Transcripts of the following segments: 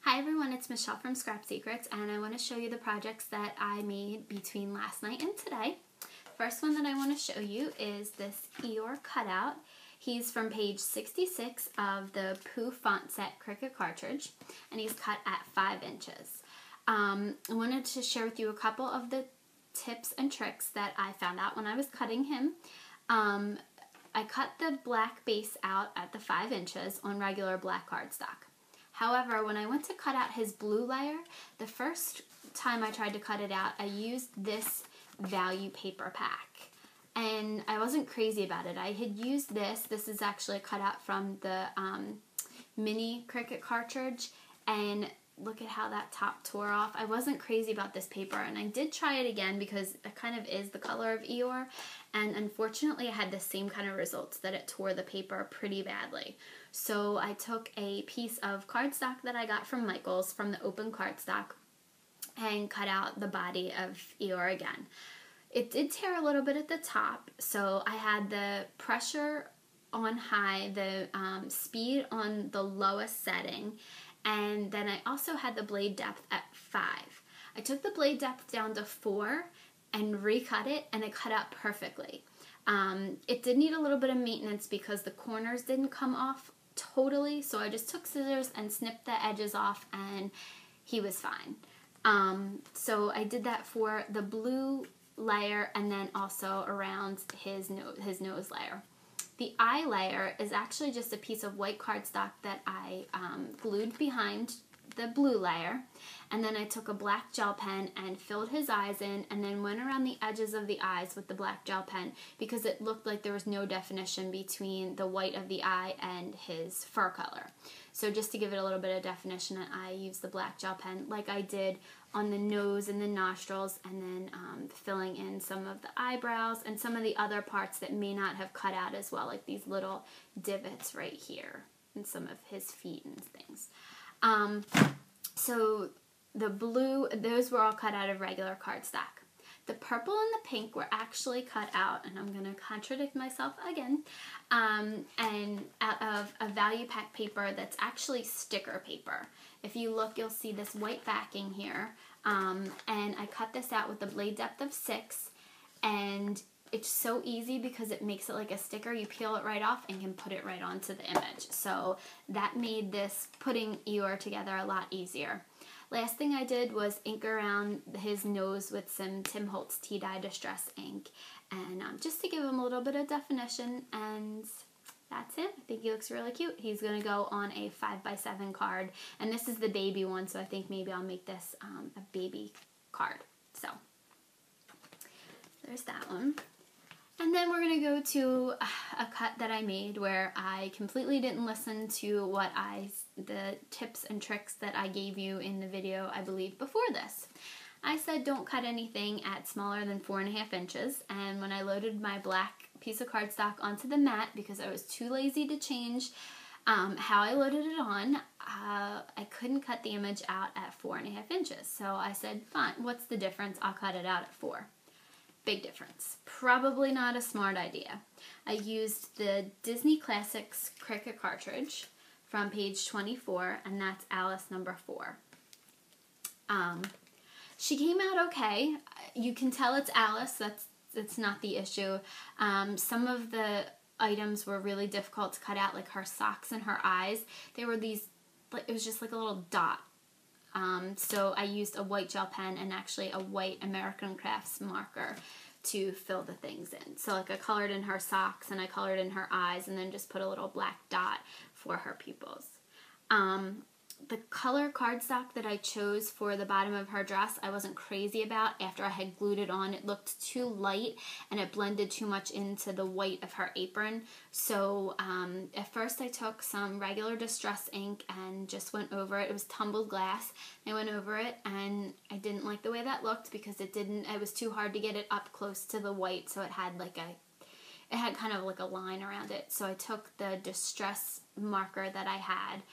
Hi everyone, it's Michelle from Scrap Secrets, and I want to show you the projects that I made between last night and today. First one that I want to show you is this Eeyore cutout. He's from page 66 of the Pooh font set Cricut cartridge, and he's cut at 5 inches. I wanted to share with you a couple of the tips and tricks that I found out when I was cutting him. I cut the black base out at the 5 inches on regular black cardstock. However, when I went to cut out his blue layer, the first time I tried to cut it out, I used this value paper pack. And I wasn't crazy about it. I had used this. This is actually a cutout from the mini Cricut cartridge. And look at how that top tore off. I wasn't crazy about this paper. And I did try it again because it kind of is the color of Eeyore. And unfortunately, I had the same kind of results, that it tore the paper pretty badly. So I took a piece of cardstock that I got from Michael's, from the open cardstock, and cut out the body of Eeyore again. It did tear a little bit at the top, so I had the pressure on high, the speed on the lowest setting, and then I also had the blade depth at 5. I took the blade depth down to 4 and recut it, and it cut out perfectly. It did need a little bit of maintenance because the corners didn't come off totally, so I just took scissors and snipped the edges off, and he was fine. So I did that for the blue layer and then also around his nose layer. The eye layer is actually just a piece of white cardstock that I glued behind the blue layer, and then I took a black gel pen and filled his eyes in, and then went around the edges of the eyes with the black gel pen because it looked like there was no definition between the white of the eye and his fur color. So just to give it a little bit of definition, I used the black gel pen like I did on the nose and the nostrils, and then filling in some of the eyebrows and some of the other parts that may not have cut out as well, like these little divots right here and some of his feet and things. So the blue, those were all cut out of regular cardstock. The purple and the pink were actually cut out, and I'm going to contradict myself again, and out of a value pack paper that's actually sticker paper. If you look, you'll see this white backing here, and I cut this out with the blade depth of 6, and it's so easy because it makes it like a sticker. You peel it right off and can put it right onto the image. So that made this putting Eeyore together a lot easier. Last thing I did was ink around his nose with some Tim Holtz Tea Dye Distress ink, and just to give him a little bit of definition, and that's him. I think he looks really cute. He's going to go on a 5x7 card, and this is the baby one, so I think maybe I'll make this a baby card. So there's that one. And then we're going to go to a cut that I made where I completely didn't listen to the tips and tricks that I gave you in the video, I believe, before this. I said don't cut anything at smaller than 4.5 inches, and when I loaded my black piece of cardstock onto the mat, because I was too lazy to change how I loaded it on, I couldn't cut the image out at 4.5 inches. So I said, fine, what's the difference? I'll cut it out at 4. Big difference. Probably not a smart idea. I used the Disney Classics Cricut cartridge from page 24, and that's Alice number 4. She came out okay. You can tell it's Alice. That's not the issue. Some of the items were really difficult to cut out, like her socks and her eyes. They were these, it was just like a little dot. So I used a white gel pen and actually a white American Crafts marker to fill the things in. So like I colored in her socks and I colored in her eyes, and then just put a little black dot for her pupils. The color cardstock that I chose for the bottom of her dress, I wasn't crazy about. After I had glued it on, it looked too light and it blended too much into the white of her apron. So at first I took some regular distress ink and just went over it. It was tumbled glass. I went over it, and I didn't like the way that looked because it was too hard to get it up close to the white, so it had kind of like a line around it. So I took the distress marker that I had,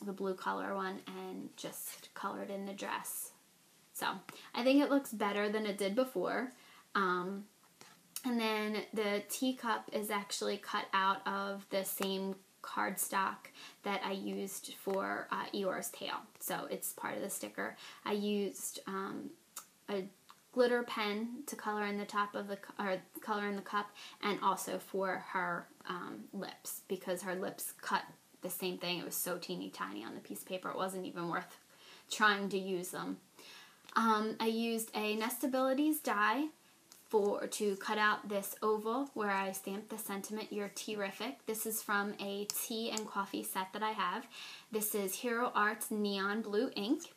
the blue color one, and just colored in the dress. So I think it looks better than it did before. And then the teacup is actually cut out of the same cardstock that I used for Eeyore's tail. So it's part of the sticker. I used a glitter pen to color in the top of the color in the cup, and also for her lips, because her lips cut the same thing. It was so teeny tiny on the piece of paper, it wasn't even worth trying to use them. I used a Nestabilities die to cut out this oval where I stamped the sentiment, "You're terrific." This is from a tea and coffee set that I have. This is Hero Arts Neon Blue ink,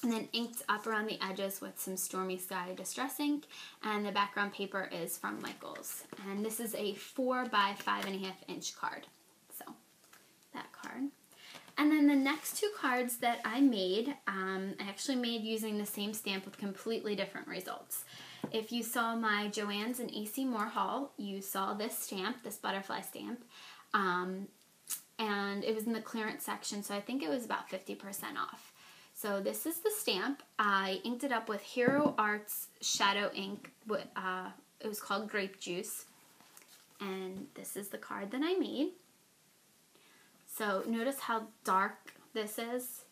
and then inked up around the edges with some Stormy Sky Distress ink, and the background paper is from Michaels. And this is a 4 by 5.5 inch card. So, that card. And then the next two cards that I made, I actually made using the same stamp with completely different results. If you saw my Joann's and AC Moore haul, you saw this stamp, this butterfly stamp, and it was in the clearance section, so I think it was about 50% off. So this is the stamp. I inked it up with Hero Arts Shadow ink. It was called Grape Juice, and this is the card that I made. So notice how dark this is.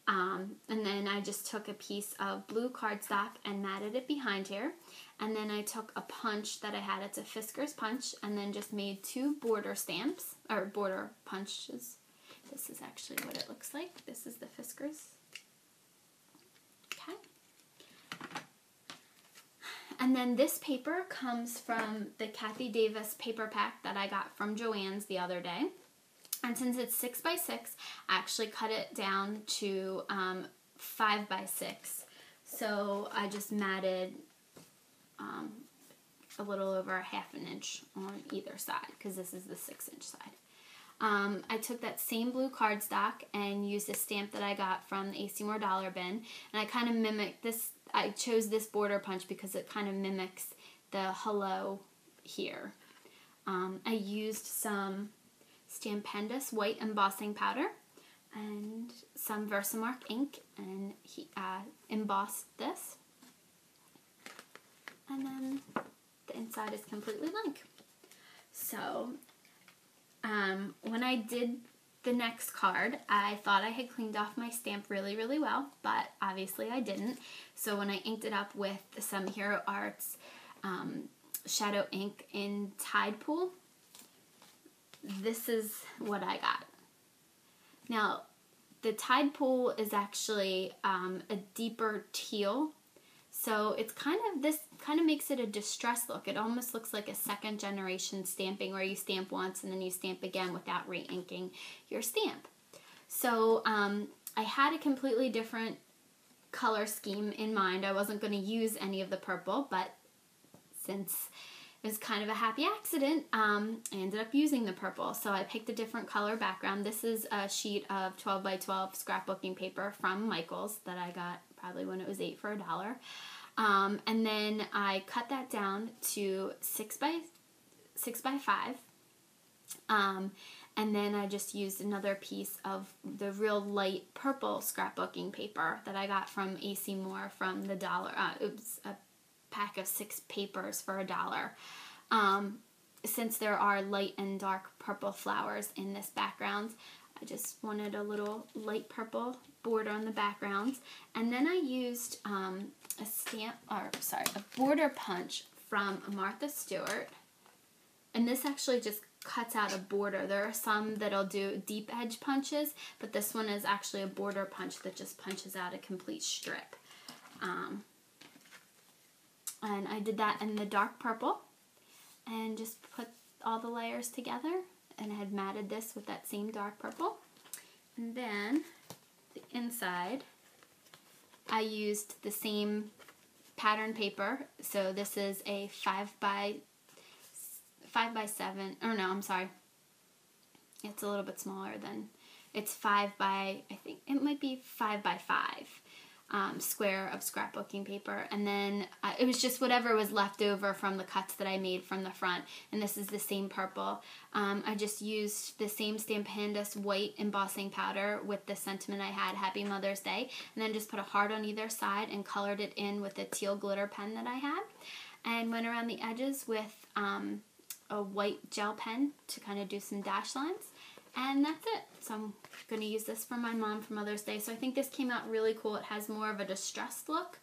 And then I just took a piece of blue cardstock and matted it behind here. And then I took a punch that I had. It's a Fisker's punch. And then just made 2 border stamps, or border punches. This is actually what it looks like. This is the Fisker's. Okay. And then this paper comes from the Kathy Davis paper pack that I got from Joann's the other day. And since it's 6 by 6, I actually cut it down to 5 by 6. So I just matted a little over 1/2 inch on either side, because this is the 6-inch side. I took that same blue cardstock and used a stamp that I got from the AC Moore Dollar Bin, and I kind of mimicked this. I chose this border punch because it kind of mimics the hello here. I used some Stampendous white embossing powder and some Versamark ink, and embossed this. And then the inside is completely blank. So when I did the next card, I thought I had cleaned off my stamp really, really well, but obviously I didn't. So when I inked it up with some Hero Arts Shadow ink in Tide Pool, this is what I got. Now, the Tide Pool is actually a deeper teal, so it's this kind of makes it a distressed look. It almost looks like a second generation stamping, where you stamp once and then you stamp again without re-inking your stamp. So I had a completely different color scheme in mind. I wasn't going to use any of the purple, but since it was kind of a happy accident, I ended up using the purple. So I picked a different color background. This is a sheet of 12 by 12 scrapbooking paper from Michaels that I got probably when it was $8 for $1. And then I cut that down to 6 by 5. And then I just used another piece of the real light purple scrapbooking paper that I got from AC Moore from the dollar. It was a pack of 6 papers for $1. Since there are light and dark purple flowers in this background, I just wanted a little light purple border on the background. And then I used a border punch from Martha Stewart. And this actually just cuts out a border. There are some that'll do deep edge punches, but this one is actually a border punch that just punches out a complete strip. And I did that in the dark purple and just put all the layers together, and I had matted this with that same dark purple. And then the inside, I used the same pattern paper. So this is a 5 by 7, or no, I'm sorry. It's a little bit smaller than, it's 5 by, I think it might be 5 by 5. Square of scrapbooking paper, and then it was just whatever was left over from the cuts that I made from the front, and this is the same purple. I just used the same Stampendous white embossing powder with the sentiment I had, Happy Mother's Day, and then just put a heart on either side and colored it in with a teal glitter pen that I had, and went around the edges with a white gel pen to kind of do some dash lines, And that's it. So I'm going to use this for my mom for Mother's Day. So I think this came out really cool. It has more of a distressed look.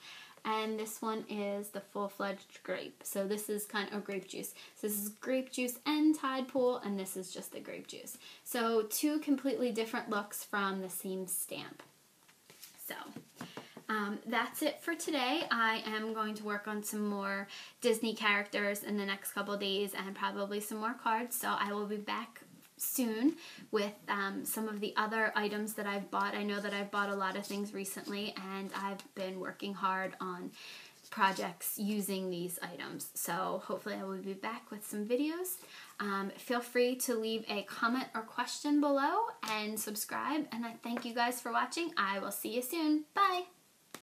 And this one is the full-fledged grape. So this is kind of grape juice. So this is grape juice and Tide Pool, and this is just the grape juice. So two completely different looks from the same stamp. So that's it for today. I am going to work on some more Disney characters in the next couple days and probably some more cards. So I will be back soon with some of the other items that I've bought. I know that I've bought a lot of things recently, and I've been working hard on projects using these items. So hopefully I will be back with some videos. Feel free to leave a comment or question below and subscribe. And I thank you guys for watching. I will see you soon. Bye!